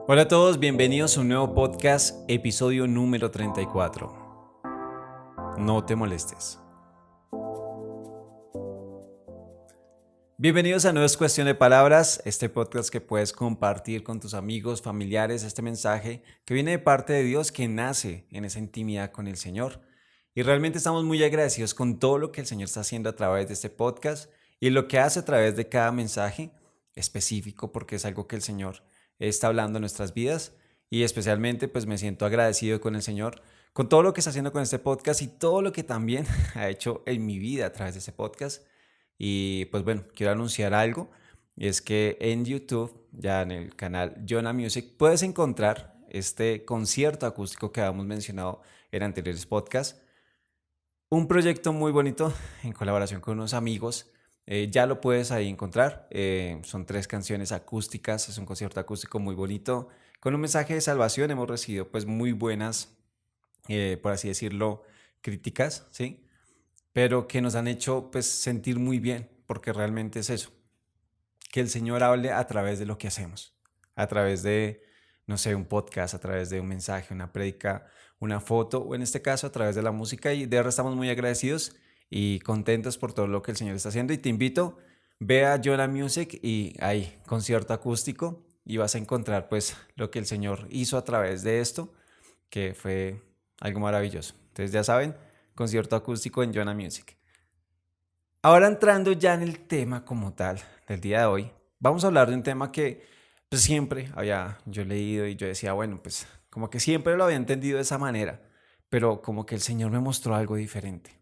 Hola a todos, bienvenidos a un nuevo podcast, episodio número 34. No te molestes. Bienvenidos a No es cuestión de palabras, este podcast que puedes compartir con tus amigos, familiares, este mensaje que viene de parte de Dios, que nace en esa intimidad con el Señor. Y realmente estamos muy agradecidos con todo lo que el Señor está haciendo a través de este podcast y lo que hace a través de cada mensaje específico, porque es algo que el Señor está hablando en nuestras vidas. Y especialmente pues me siento agradecido con el Señor, con todo lo que está haciendo con este podcast y todo lo que también ha hecho en mi vida a través de este podcast. Y pues bueno, quiero anunciar algo, y es que en YouTube, ya en el canal Jonah Music, puedes encontrar este concierto acústico que habíamos mencionado en anteriores podcasts. Un proyecto muy bonito en colaboración con unos amigos. Ya lo puedes ahí encontrar. Son 3 canciones acústicas. Es un concierto acústico muy bonito. Con un mensaje de salvación hemos recibido pues muy buenas, por así decirlo, críticas, ¿sí? Pero que nos han hecho pues sentir muy bien, porque realmente es eso, que el Señor hable a través de lo que hacemos, a través de, no sé, un podcast, a través de un mensaje, una prédica, una foto, o en este caso a través de la música, y de verdad estamos muy agradecidos y contentos por todo lo que el Señor está haciendo. Y te invito, ve a Jonah Music y ahí, concierto acústico, y vas a encontrar pues lo que el Señor hizo a través de esto, que fue algo maravilloso. Entonces ya saben, concierto acústico en Jonah Music. Ahora entrando ya en el tema como tal del día de hoy, vamos a hablar de un tema que pues, siempre había yo leído y yo decía, bueno, pues como que siempre lo había entendido de esa manera, pero como que el Señor me mostró algo diferente.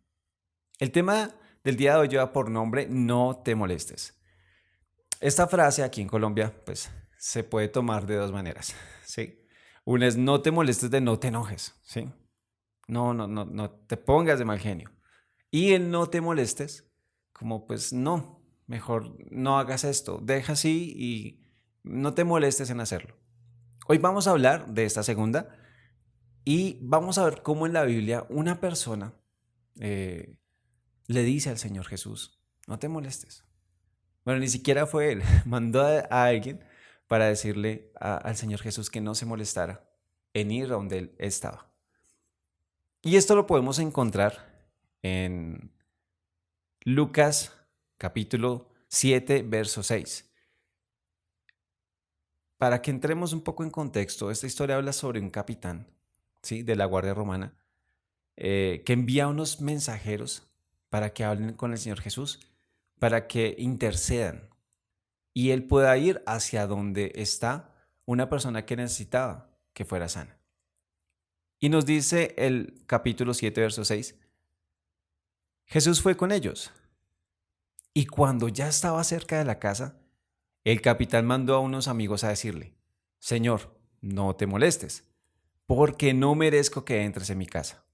El tema del día de hoy lleva por nombre No te molestes. Esta frase aquí en Colombia pues se puede tomar de dos maneras, ¿sí? Una es no te molestes de no te enojes, ¿sí? No te pongas de mal genio. Y el no te molestes, como pues no, mejor no hagas esto, deja así y no te molestes en hacerlo. Hoy vamos a hablar de esta segunda y vamos a ver cómo en la Biblia una persona eh, le dice al Señor Jesús, no te molestes. Bueno, ni siquiera fue él, mandó a alguien para decirle al Señor Jesús que no se molestara en ir a donde él estaba. Y esto lo podemos encontrar en Lucas capítulo 7, verso 6. Para que entremos un poco en contexto, esta historia habla sobre un capitán, ¿sí?, de la Guardia Romana, que envía unos mensajeros para que hablen con el Señor Jesús, para que intercedan y él pueda ir hacia donde está una persona que necesitaba que fuera sana. Y nos dice el capítulo 7, verso 6, Jesús fue con ellos y cuando ya estaba cerca de la casa, el capitán mandó a unos amigos a decirle, Señor, no te molestes, porque no merezco que entres en mi casa.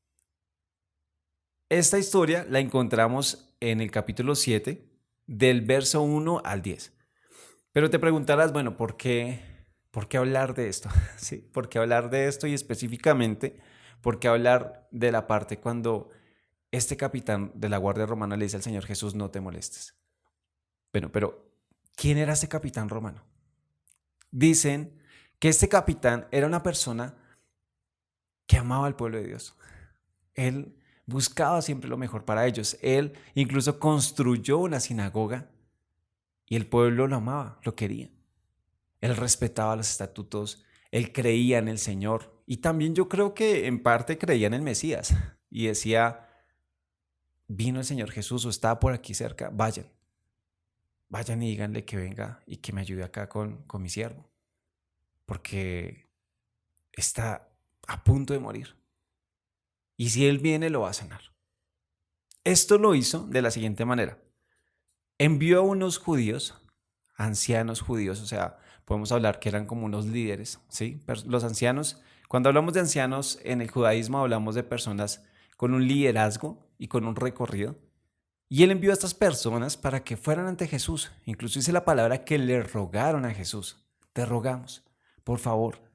Esta historia la encontramos en el capítulo 7, del verso 1 al 10. Pero te preguntarás, bueno, ¿por qué hablar de esto? ¿Sí? ¿Por qué hablar de esto y específicamente, por qué hablar de la parte cuando este capitán de la Guardia Romana le dice al Señor Jesús, no te molestes? Bueno, pero ¿quién era este capitán romano? Dicen que este capitán era una persona que amaba al pueblo de Dios. Él buscaba siempre lo mejor para ellos. Él incluso construyó una sinagoga y el pueblo lo amaba, lo quería. Él respetaba los estatutos, él creía en el Señor y también yo creo que en parte creía en el Mesías y decía, vino el Señor Jesús o está por aquí cerca, vayan y díganle que venga y que me ayude acá con mi siervo, porque está a punto de morir. Y si Él viene, lo va a sanar. Esto lo hizo de la siguiente manera. Envió a unos judíos, ancianos judíos, o sea, podemos hablar que eran como unos líderes, ¿sí? Los ancianos, cuando hablamos de ancianos en el judaísmo, hablamos de personas con un liderazgo y con un recorrido. Y él envió a estas personas para que fueran ante Jesús. Incluso dice la palabra que le rogaron a Jesús. Te rogamos, por favor,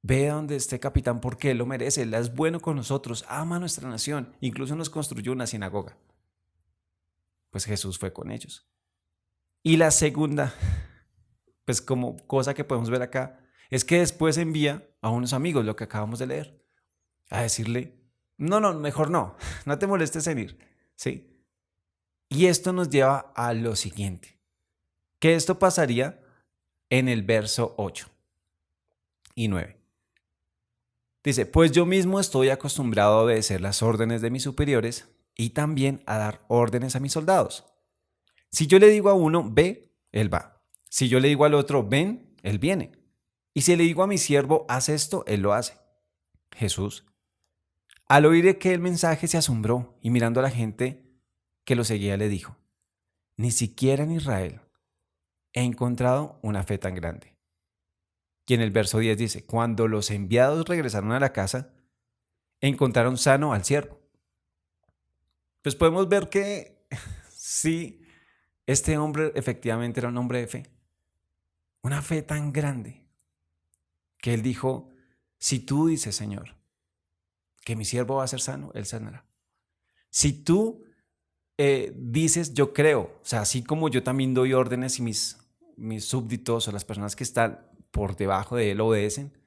ve a donde esté capitán porque él lo merece, él es bueno con nosotros, ama a nuestra nación, incluso nos construyó una sinagoga. Pues Jesús fue con ellos. Y la segunda, pues como cosa que podemos ver acá, Es que después envía a unos amigos, lo que acabamos de leer, a decirle, no, no, mejor no, no te molestes en ir, ¿sí? Y esto nos lleva a lo siguiente, que esto pasaría en el verso 8 y 9. Dice, pues yo mismo estoy acostumbrado a obedecer las órdenes de mis superiores y también a dar órdenes a mis soldados. Si yo le digo a uno, ve, él va. Si yo le digo al otro, ven, él viene. Y si le digo a mi siervo, haz esto, él lo hace. Jesús, al oír aquel mensaje, se asombró y mirando a la gente que lo seguía le dijo, ni siquiera en Israel he encontrado una fe tan grande. Y en el verso 10 dice, cuando los enviados regresaron a la casa, encontraron sano al siervo. Pues podemos ver que sí, este hombre efectivamente era un hombre de fe. Una fe tan grande que él dijo, si tú dices, Señor, que mi siervo va a ser sano, él sanará. Si tú dices, yo creo, o sea, así como yo también doy órdenes y mis súbditos o las personas que están por debajo de él obedecen,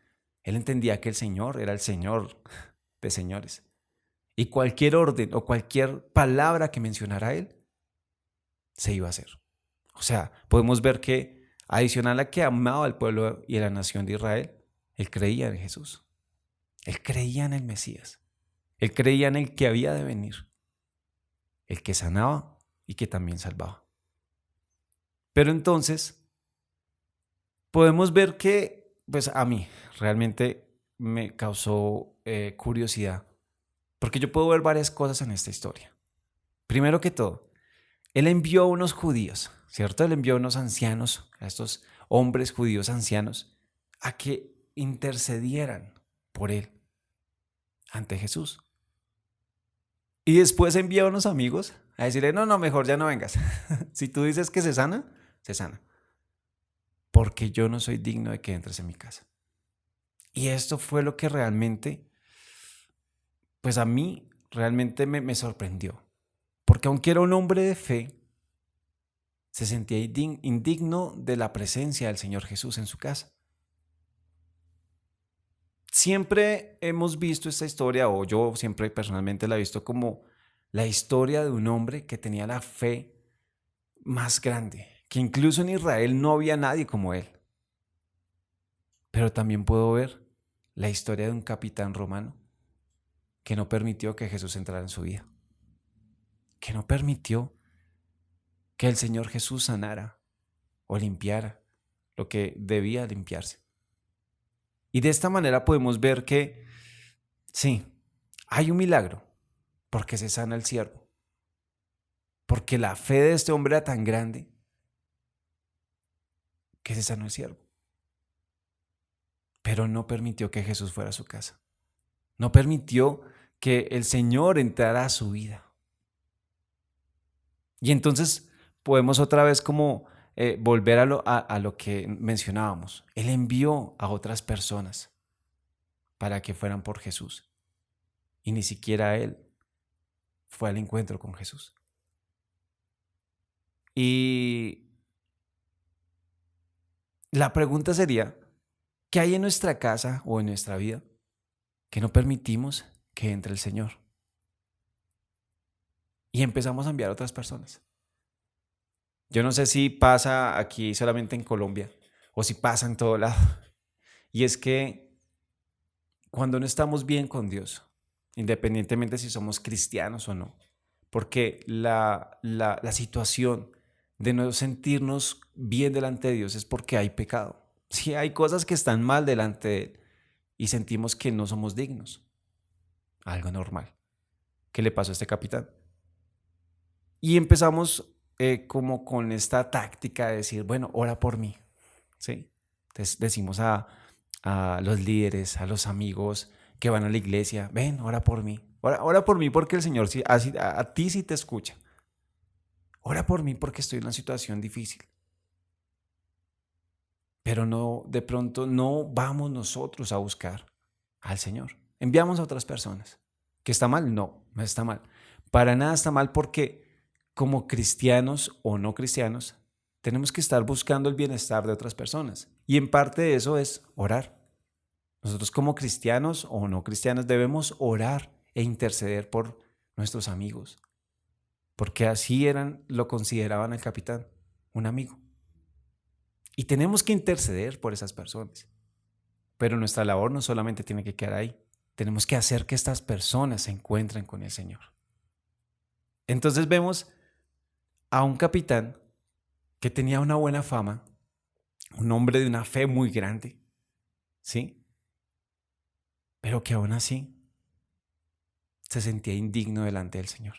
él entendía que el Señor era el Señor de señores. Y cualquier orden o cualquier palabra que mencionara él, se iba a hacer. O sea, podemos ver que adicional a que amaba al pueblo y a la nación de Israel, él creía en Jesús. Él creía en el Mesías. Él creía en el que había de venir. El que sanaba y que también salvaba. Pero entonces, podemos ver que, pues a mí realmente me causó curiosidad. Porque yo puedo ver varias cosas en esta historia. Primero que todo, él envió a unos judíos, ¿cierto? Él envió a unos ancianos, a estos hombres judíos ancianos, a que intercedieran por él ante Jesús. Y después envía a unos amigos a decirle, no, no, mejor ya no vengas. Si tú dices que se sana, se sana. Porque yo no soy digno de que entres en mi casa. Y esto fue lo que realmente, pues a mí realmente me sorprendió. Porque aunque era un hombre de fe, se sentía indigno de la presencia del Señor Jesús en su casa. Siempre hemos visto esta historia, o yo siempre personalmente la he visto como la historia de un hombre que tenía la fe más grande, que incluso en Israel no había nadie como él. Pero también puedo ver la historia de un capitán romano que no permitió que Jesús entrara en su vida, que no permitió que el Señor Jesús sanara o limpiara lo que debía limpiarse. Y de esta manera podemos ver que sí, hay un milagro porque se sana el siervo, porque la fe de este hombre era tan grande que se sanó el siervo. Pero no permitió que Jesús fuera a su casa. No permitió que el Señor entrara a su vida. Y entonces podemos otra vez como volver a lo que mencionábamos. Él envió a otras personas para que fueran por Jesús. Y ni siquiera él fue al encuentro con Jesús. Y la pregunta sería, ¿qué hay en nuestra casa o en nuestra vida que no permitimos que entre el Señor? Y empezamos a enviar a otras personas. Yo no sé si pasa aquí solamente en Colombia o si pasa en todo lado. Y es que cuando no estamos bien con Dios, independientemente si somos cristianos o no, porque la situación de no sentirnos bien delante de Dios es porque hay pecado. Si hay cosas que están mal delante de Él y sentimos que no somos dignos, algo normal. ¿Qué le pasó a este capitán? Y empezamos como con esta táctica de decir, bueno, ora por mí, ¿sí? Entonces decimos a los líderes, a los amigos que van a la iglesia, ven, ora por mí. Ora por mí porque el Señor a ti sí te escucha. Ora por mí porque estoy en una situación difícil. Pero no, de pronto no vamos nosotros a buscar al Señor. Enviamos a otras personas. ¿Que está mal? No, no está mal. Para nada está mal porque como cristianos o no cristianos, tenemos que estar buscando el bienestar de otras personas. Y en parte de eso es orar. Nosotros como cristianos o no cristianos debemos orar e interceder por nuestros amigos, porque así lo consideraban al capitán, un amigo. Y tenemos que interceder por esas personas. Pero nuestra labor no solamente tiene que quedar ahí. Tenemos que hacer que estas personas se encuentren con el Señor. Entonces vemos a un capitán que tenía una buena fama, un hombre de una fe muy grande, ¿sí? Pero que aún así se sentía indigno delante del Señor.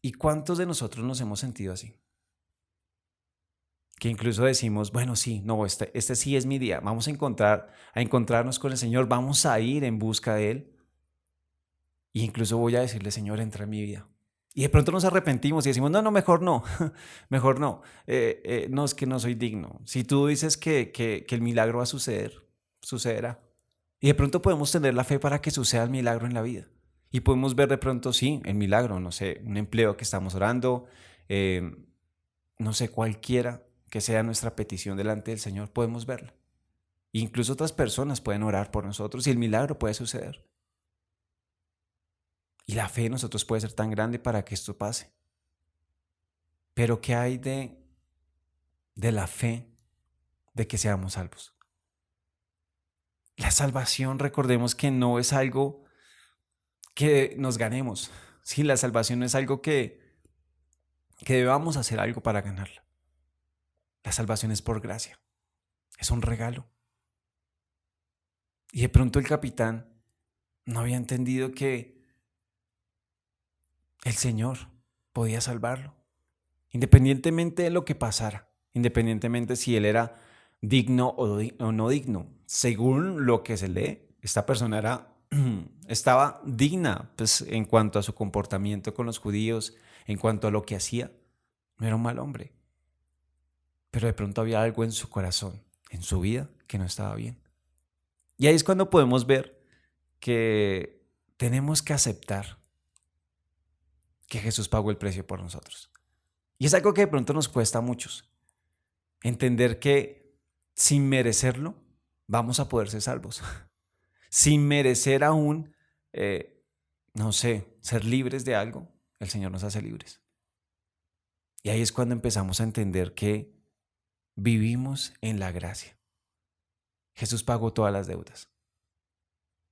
¿Y cuántos de nosotros nos hemos sentido así? Que incluso decimos, bueno, sí, no, este sí es mi día, vamos a encontrarnos con el Señor, vamos a ir en busca de Él. Y incluso voy a decirle, Señor, entra en mi vida. Y de pronto nos arrepentimos y decimos, no, no, mejor no, mejor no. No, es que no soy digno. Si tú dices que el milagro va a suceder, sucederá. Y de pronto podemos tener la fe para que suceda el milagro en la vida. Y podemos ver de pronto, sí, el milagro, no sé, un empleo que estamos orando, eh, no sé, cualquiera que sea nuestra petición delante del Señor, podemos verla. Incluso otras personas pueden orar por nosotros y el milagro puede suceder. Y la fe de nosotros puede ser tan grande para que esto pase. Pero ¿qué hay de la fe de que seamos salvos? La salvación, recordemos que no es algo que nos ganemos. Sí, la salvación no es algo que debamos hacer algo para ganarla. La salvación es por gracia. Es un regalo. Y de pronto el capitán no había entendido que el Señor podía salvarlo, independientemente de lo que pasara, independientemente si él era digno o no digno. Según lo que se lee, esta persona estaba digna, pues, en cuanto a su comportamiento con los judíos, en cuanto a lo que hacía. No era un mal hombre, pero de pronto había algo en su corazón, en su vida, que no estaba bien. Y ahí es cuando podemos ver que tenemos que aceptar que Jesús pagó el precio por nosotros. Y es algo que de pronto nos cuesta a muchos. Entender que sin merecerlo vamos a poder ser salvos. Sin merecer aún, no sé, ser libres de algo, el Señor nos hace libres. Y ahí es cuando empezamos a entender que vivimos en la gracia. Jesús pagó todas las deudas.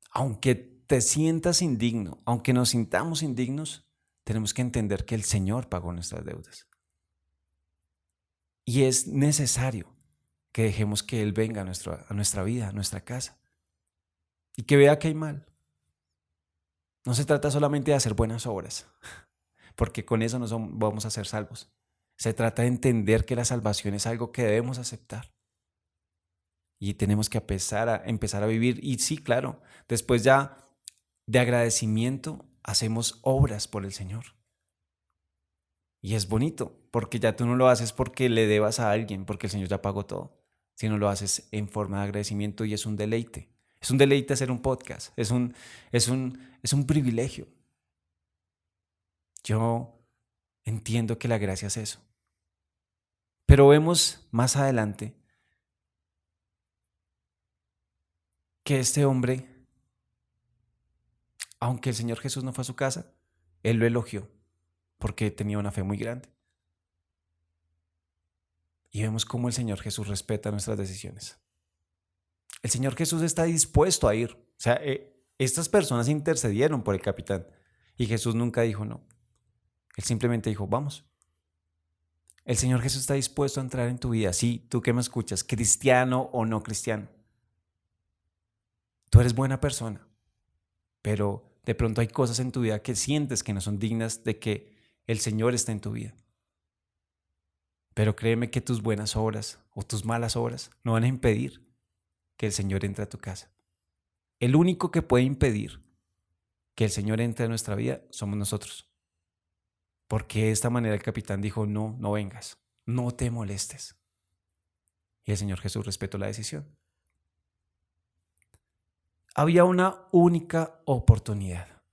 Aunque te sientas indigno, aunque nos sintamos indignos, tenemos que entender que el Señor pagó nuestras deudas. Y es necesario que dejemos que Él venga a nuestra vida, a nuestra casa, y que vea que hay mal. No se trata solamente de hacer buenas obras, porque con eso no vamos a ser salvos. Se trata de entender que la salvación es algo que debemos aceptar. Y tenemos que empezar a vivir. Y sí, claro, después ya de agradecimiento hacemos obras por el Señor. Y es bonito, porque ya tú no lo haces porque le debas a alguien, porque el Señor ya pagó todo, sino lo haces en forma de agradecimiento y es un deleite. Es un deleite hacer un podcast, es un privilegio. Yo entiendo que la gracia es eso. Pero vemos más adelante que este hombre, aunque el Señor Jesús no fue a su casa, él lo elogió porque tenía una fe muy grande. Y vemos cómo el Señor Jesús respeta nuestras decisiones. El Señor Jesús está dispuesto a ir. O sea, estas personas intercedieron por el capitán y Jesús nunca dijo no. Él simplemente dijo, vamos. El Señor Jesús está dispuesto a entrar en tu vida. Sí, tú que me escuchas, cristiano o no cristiano. Tú eres buena persona, pero de pronto hay cosas en tu vida que sientes que no son dignas de que el Señor esté en tu vida. Pero créeme que tus buenas obras o tus malas obras no van a impedir que el Señor entre a tu casa. El único que puede impedir que el Señor entre a nuestra vida somos nosotros. Porque de esta manera el capitán dijo, no, no vengas, no te molestes. Y el Señor Jesús respetó la decisión. Había una única oportunidad,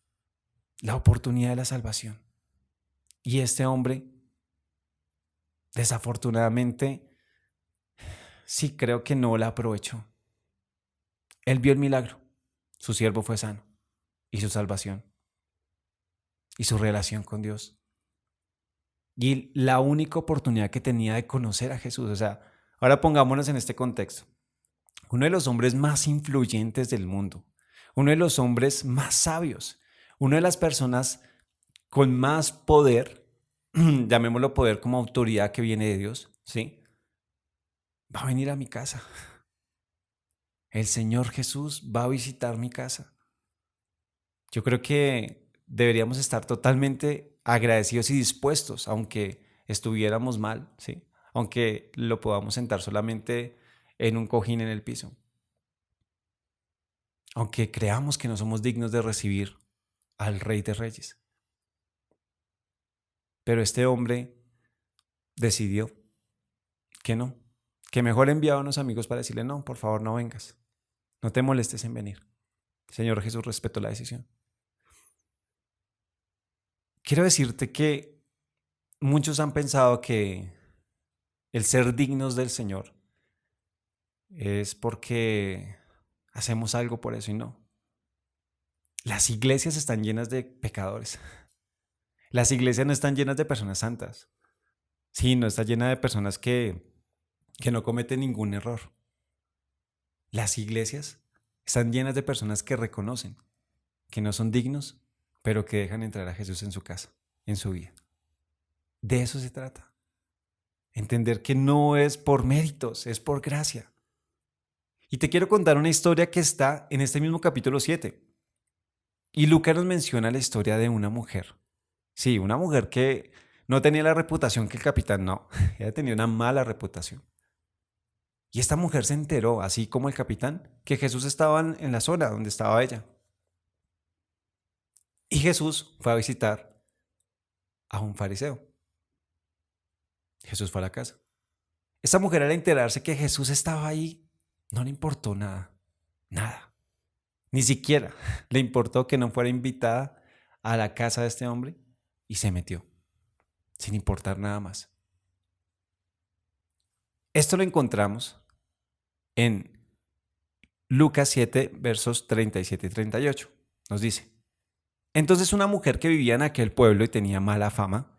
la oportunidad de la salvación. Y este hombre Desafortunadamente, sí creo que no la aprovechó. Él vio el milagro, su siervo fue sano y su salvación y su relación con Dios. Y la única oportunidad que tenía de conocer a Jesús, o sea, ahora pongámonos en este contexto. Uno de los hombres más influyentes del mundo, uno de los hombres más sabios, una de las personas con más poder, llamémoslo poder como autoridad que viene de Dios, ¿sí? Va a venir a mi casa. El Señor Jesús va a visitar mi casa. Yo creo que deberíamos estar totalmente agradecidos y dispuestos, aunque estuviéramos mal, ¿sí? Aunque lo podamos sentar solamente en un cojín en el piso. Aunque creamos que no somos dignos de recibir al Rey de Reyes. Pero este hombre decidió que no, que mejor enviaba a unos amigos para decirle, no, por favor no vengas, no te molestes en venir. El Señor Jesús respetó la decisión. Quiero decirte que muchos han pensado que el ser dignos del Señor es porque hacemos algo por eso y no. Las iglesias están llenas de pecadores. Las iglesias no están llenas de personas santas. Sí, no está llena de personas que no cometen ningún error. Las iglesias están llenas de personas que reconocen que no son dignos, pero que dejan entrar a Jesús en su casa, en su vida. De eso se trata. Entender que no es por méritos, es por gracia. Y te quiero contar una historia que está en este mismo capítulo 7. Y Lucas nos menciona la historia de una mujer. Sí, una mujer que no tenía la reputación que el capitán, no. Ella tenía una mala reputación. Y esta mujer se enteró, así como el capitán, que Jesús estaba en la zona donde estaba ella. Y Jesús fue a visitar a un fariseo. Jesús fue a la casa. Esta mujer, al enterarse que Jesús estaba ahí, no le importó nada. Nada. Ni siquiera le importó que no fuera invitada a la casa de este hombre y se metió, sin importar nada más. Esto lo encontramos en Lucas 7, versos 37 y 38. Nos dice, entonces una mujer que vivía en aquel pueblo y tenía mala fama,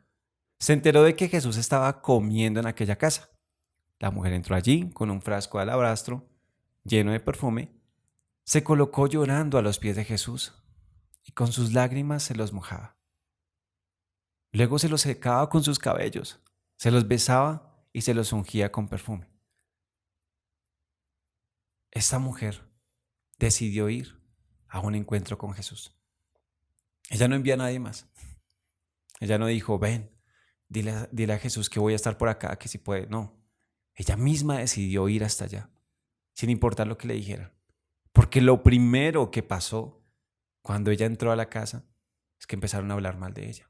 se enteró de que Jesús estaba comiendo en aquella casa. La mujer entró allí con un frasco de alabastro lleno de perfume, se colocó llorando a los pies de Jesús y con sus lágrimas se los mojaba. Luego se los secaba con sus cabellos, se los besaba y se los ungía con perfume. Esta mujer decidió ir a un encuentro con Jesús. Ella no envió a nadie más. Ella no dijo, ven, dile a Jesús que voy a estar por acá, que si puede. No, ella misma decidió ir hasta allá, sin importar lo que le dijeran. Porque lo primero que pasó cuando ella entró a la casa es que empezaron a hablar mal de ella.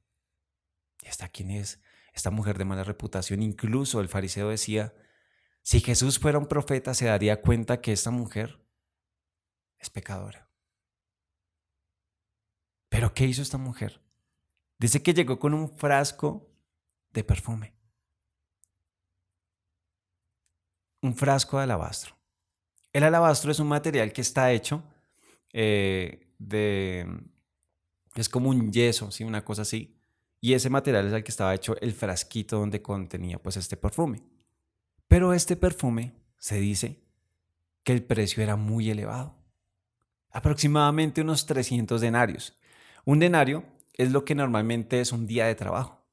¿Y hasta quién es esta mujer de mala reputación? Incluso el fariseo decía, si Jesús fuera un profeta se daría cuenta que esta mujer es pecadora. ¿Pero qué hizo esta mujer? Dice que llegó con un frasco de perfume, un frasco de alabastro. El alabastro es un material que está hecho de... Es como un yeso, ¿sí? Una cosa así. Y ese material es el que estaba hecho el frasquito donde contenía pues este perfume. Pero este perfume se dice que el precio era muy elevado. Aproximadamente unos 300 denarios. Un denario es lo que normalmente es un día de trabajo.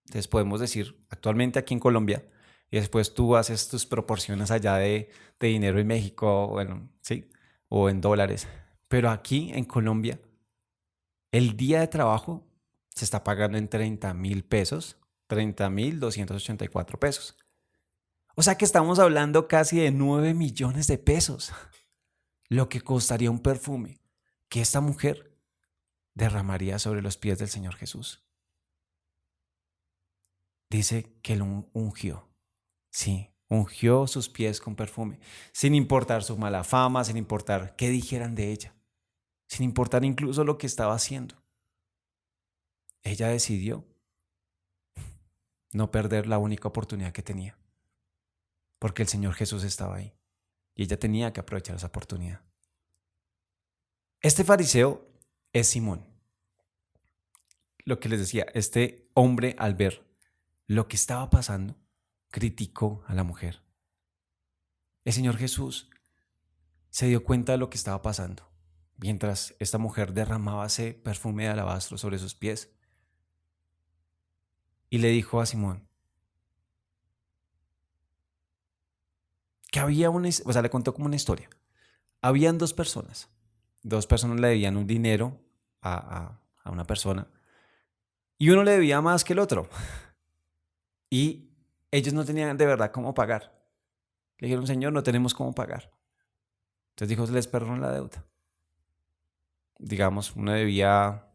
Entonces podemos decir, actualmente aquí en Colombia, y después tú haces tus proporciones allá de dinero en México, bueno, sí, o en dólares. Pero aquí en Colombia, el día de trabajo se está pagando en 30.000 pesos, 30.284 pesos. O sea que estamos hablando casi de 9 millones de pesos, lo que costaría un perfume que esta mujer derramaría sobre los pies del Señor Jesús. Dice que lo ungió. Sí, ungió sus pies con perfume, sin importar su mala fama, sin importar qué dijeran de ella, sin importar incluso lo que estaba haciendo. Ella decidió no perder la única oportunidad que tenía, porque el Señor Jesús estaba ahí y ella tenía que aprovechar esa oportunidad. Este fariseo es Simón. Lo que les decía, este hombre al ver lo que estaba pasando, criticó a la mujer. El Señor Jesús se dio cuenta de lo que estaba pasando, mientras esta mujer derramaba ese perfume de alabastro sobre sus pies, y le dijo a Simón que le contó como una historia. Habían dos personas le debían un dinero a una persona, y uno le debía más que el otro, y ellos no tenían de verdad cómo pagar. Le dijeron, Señor, no tenemos cómo pagar. Entonces dijo, les perdono la deuda. Digamos, uno debía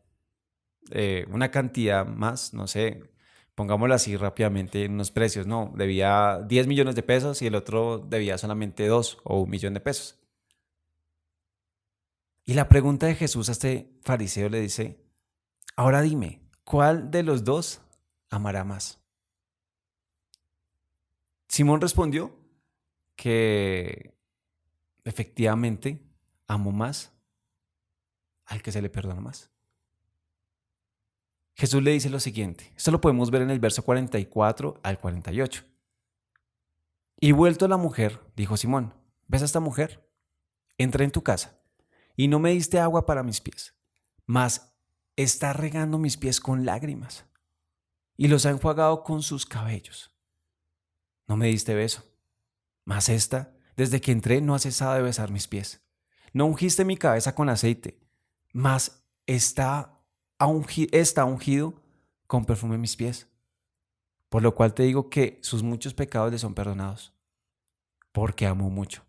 una cantidad más, no sé, pongámoslo así rápidamente en unos precios, no, debía 10 millones de pesos y el otro debía solamente 2 o 1 millón de pesos. Y la pregunta de Jesús a este fariseo le dice, ahora dime, ¿cuál de los dos amará más? Simón respondió que efectivamente amó más al que se le perdona más. Jesús le dice lo siguiente, esto lo podemos ver en el verso 44 al 48. Y vuelto a la mujer, dijo Simón, ¿ves a esta mujer? Entré en tu casa y no me diste agua para mis pies, mas está regando mis pies con lágrimas y los ha enjuagado con sus cabellos. No me diste beso, mas esta, desde que entré, no ha cesado de besar mis pies. No ungiste mi cabeza con aceite, mas está ungido con perfume mis pies. Por lo cual te digo que sus muchos pecados le son perdonados, porque amó mucho.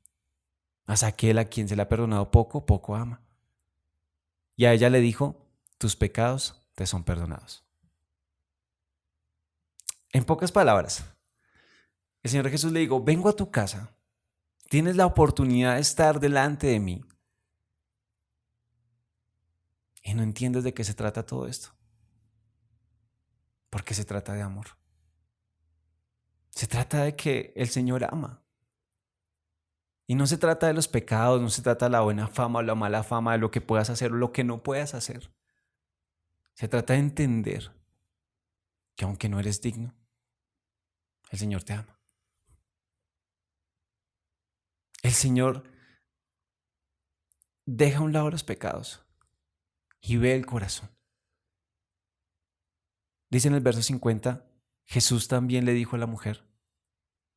Mas aquel a quien se le ha perdonado poco, poco ama. Y a ella le dijo, tus pecados te son perdonados. En pocas palabras, el Señor Jesús le dijo, vengo a tu casa, tienes la oportunidad de estar delante de mí. Y no entiendes de qué se trata todo esto. Porque se trata de amor. Se trata de que el Señor ama. Y no se trata de los pecados, no se trata de la buena fama o la mala fama, de lo que puedas hacer o lo que no puedas hacer. Se trata de entender que aunque no eres digno, el Señor te ama. El Señor deja a un lado los pecados y ve el corazón. Dice en el verso 50, Jesús también le dijo a la mujer,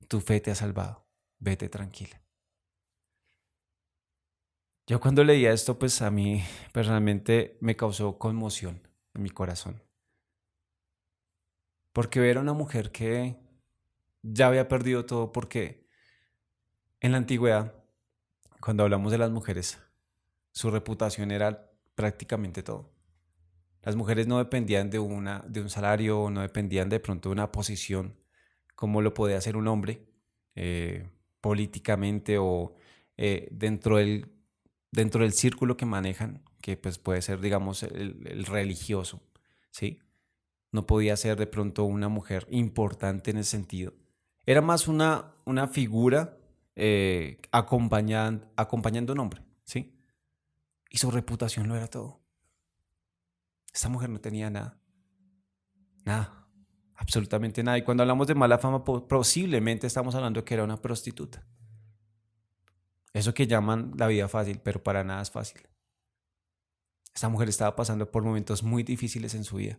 tu fe te ha salvado, vete tranquila. Yo cuando leía esto, pues a mí personalmente me causó conmoción en mi corazón. Porque ver a una mujer que ya había perdido todo, porque en la antigüedad, cuando hablamos de las mujeres, su reputación era prácticamente todo. Las mujeres no dependían de un salario, no dependían de pronto de una posición como lo podía hacer un hombre políticamente o dentro del círculo que manejan, que pues puede ser, digamos, el religioso, ¿sí? No podía ser de pronto una mujer importante en ese sentido. Era más una figura acompañando a un hombre, ¿sí? Y su reputación lo era todo. Esta mujer no tenía nada, nada, absolutamente nada. Y cuando hablamos de mala fama, posiblemente estamos hablando de que era una prostituta. Eso que llaman la vida fácil, pero para nada es fácil. Esta mujer estaba pasando por momentos muy difíciles en su vida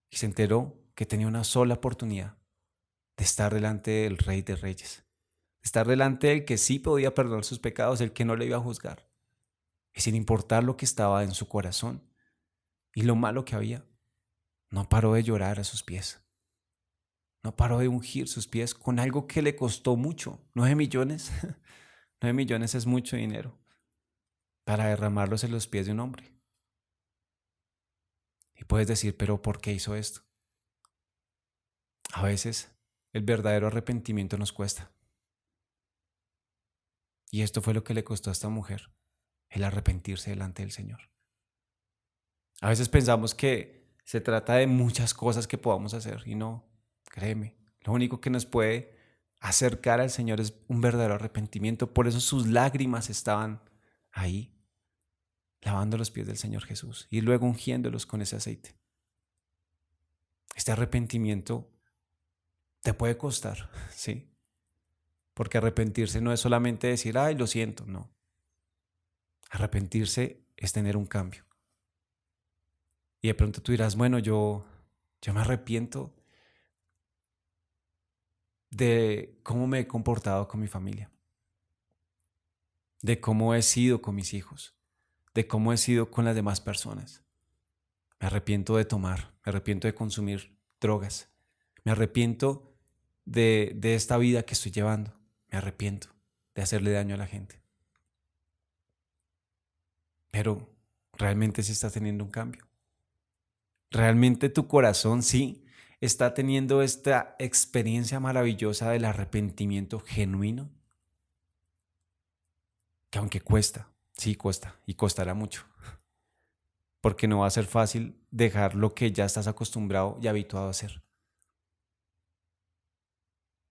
y se enteró que tenía una sola oportunidad de estar delante del Rey de Reyes, de estar delante del que sí podía perdonar sus pecados, el que no le iba a juzgar. Y sin importar lo que estaba en su corazón y lo malo que había, no paró de llorar a sus pies. No paró de ungir sus pies con algo que le costó mucho. 9 millones. 9 millones es mucho dinero para derramarlos en los pies de un hombre. Y puedes decir, pero ¿por qué hizo esto? A veces el verdadero arrepentimiento nos cuesta. Y esto fue lo que le costó a esta mujer, el arrepentirse delante del Señor. A veces pensamos que se trata de muchas cosas que podamos hacer y no. Créeme, lo único que nos puede acercar al Señor es un verdadero arrepentimiento. Por eso sus lágrimas estaban ahí, lavando los pies del Señor Jesús y luego ungiéndolos con ese aceite. Este arrepentimiento te puede costar, ¿sí? Porque arrepentirse no es solamente decir, ay, lo siento, no. Arrepentirse es tener un cambio. Y de pronto tú dirás, bueno, yo me arrepiento de cómo me he comportado con mi familia, de cómo he sido con mis hijos, de cómo he sido con las demás personas. Me arrepiento de tomar, me arrepiento de consumir drogas, me arrepiento de esta vida que estoy llevando, me arrepiento de hacerle daño a la gente. Pero realmente sí estás teniendo un cambio. Realmente tu corazón sí está teniendo esta experiencia maravillosa del arrepentimiento genuino, que aunque cuesta, sí cuesta y costará mucho, porque no va a ser fácil dejar lo que ya estás acostumbrado y habituado a hacer.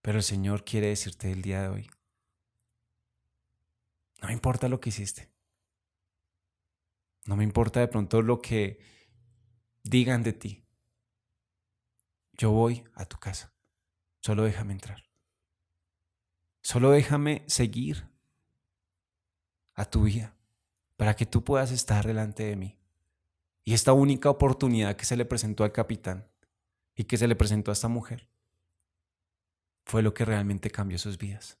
Pero el Señor quiere decirte el día de hoy, no me importa lo que hiciste, no me importa de pronto lo que digan de ti, yo voy a tu casa, solo déjame entrar, solo déjame seguir a tu vida para que tú puedas estar delante de mí. Y esta única oportunidad que se le presentó al capitán y que se le presentó a esta mujer fue lo que realmente cambió sus vidas.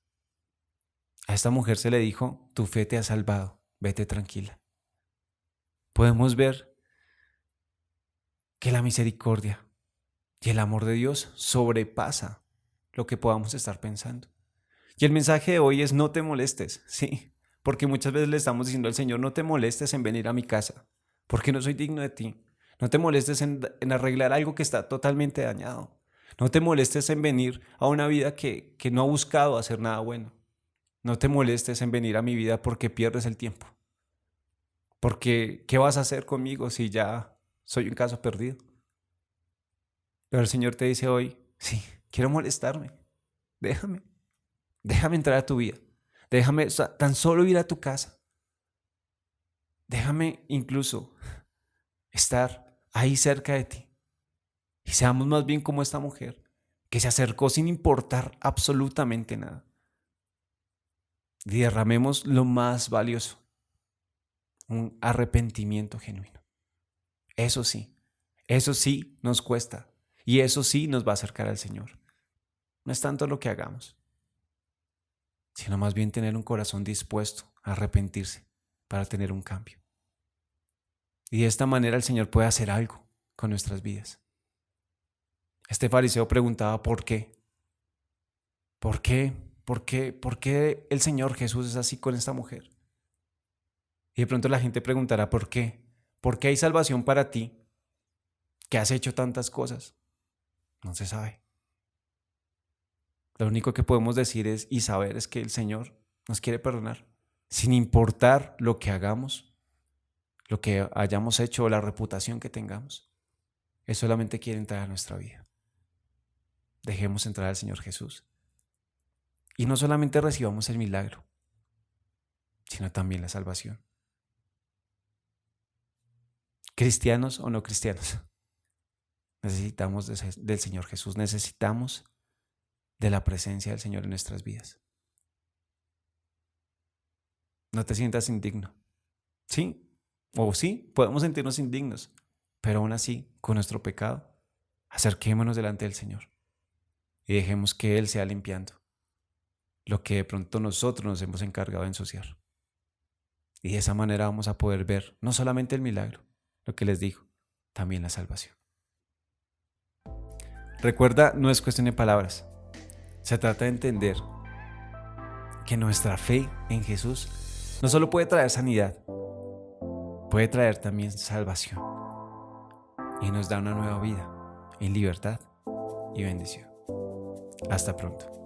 A esta mujer se le dijo, tu fe te ha salvado, vete tranquila. Podemos ver que la misericordia y el amor de Dios sobrepasa lo que podamos estar pensando. Y el mensaje de hoy es no te molestes, sí, porque muchas veces le estamos diciendo al Señor, no te molestes en venir a mi casa, porque no soy digno de ti. No te molestes en arreglar algo que está totalmente dañado. No te molestes en venir a una vida que no ha buscado hacer nada bueno. No te molestes en venir a mi vida porque pierdes el tiempo. Porque, ¿qué vas a hacer conmigo si ya soy un caso perdido? Pero el Señor te dice hoy, sí, quiero molestarme. Déjame. Déjame entrar a tu vida. Déjame tan solo ir a tu casa. Déjame incluso estar ahí cerca de ti. Y seamos más bien como esta mujer, que se acercó sin importar absolutamente nada. Y derramemos lo más valioso, un arrepentimiento genuino. Eso sí nos cuesta. Y eso sí nos va a acercar al Señor. No es tanto lo que hagamos, sino más bien tener un corazón dispuesto a arrepentirse para tener un cambio. Y de esta manera el Señor puede hacer algo con nuestras vidas. Este fariseo preguntaba ¿por qué? ¿Por qué? ¿Por qué el Señor Jesús es así con esta mujer? Y de pronto la gente preguntará ¿por qué? ¿Por qué hay salvación para ti que has hecho tantas cosas? No se sabe. Lo único que podemos decir y saber es que el Señor nos quiere perdonar, sin importar lo que hagamos, lo que hayamos hecho o la reputación que tengamos. Él solamente quiere entrar a nuestra vida. Dejemos entrar al Señor Jesús. Y no solamente recibamos el milagro, sino también la salvación. Cristianos o no cristianos, necesitamos del Señor Jesús, necesitamos de la presencia del Señor en nuestras vidas. No te sientas indigno. Sí, o sí, podemos sentirnos indignos, pero aún así, con nuestro pecado, acerquémonos delante del Señor y dejemos que Él sea limpiando lo que de pronto nosotros nos hemos encargado de ensuciar. Y de esa manera vamos a poder ver no solamente el milagro, lo que les digo, también la salvación. Recuerda, no es cuestión de palabras. Se trata de entender que nuestra fe en Jesús no solo puede traer sanidad, puede traer también salvación. Y nos da una nueva vida en libertad y bendición. Hasta pronto.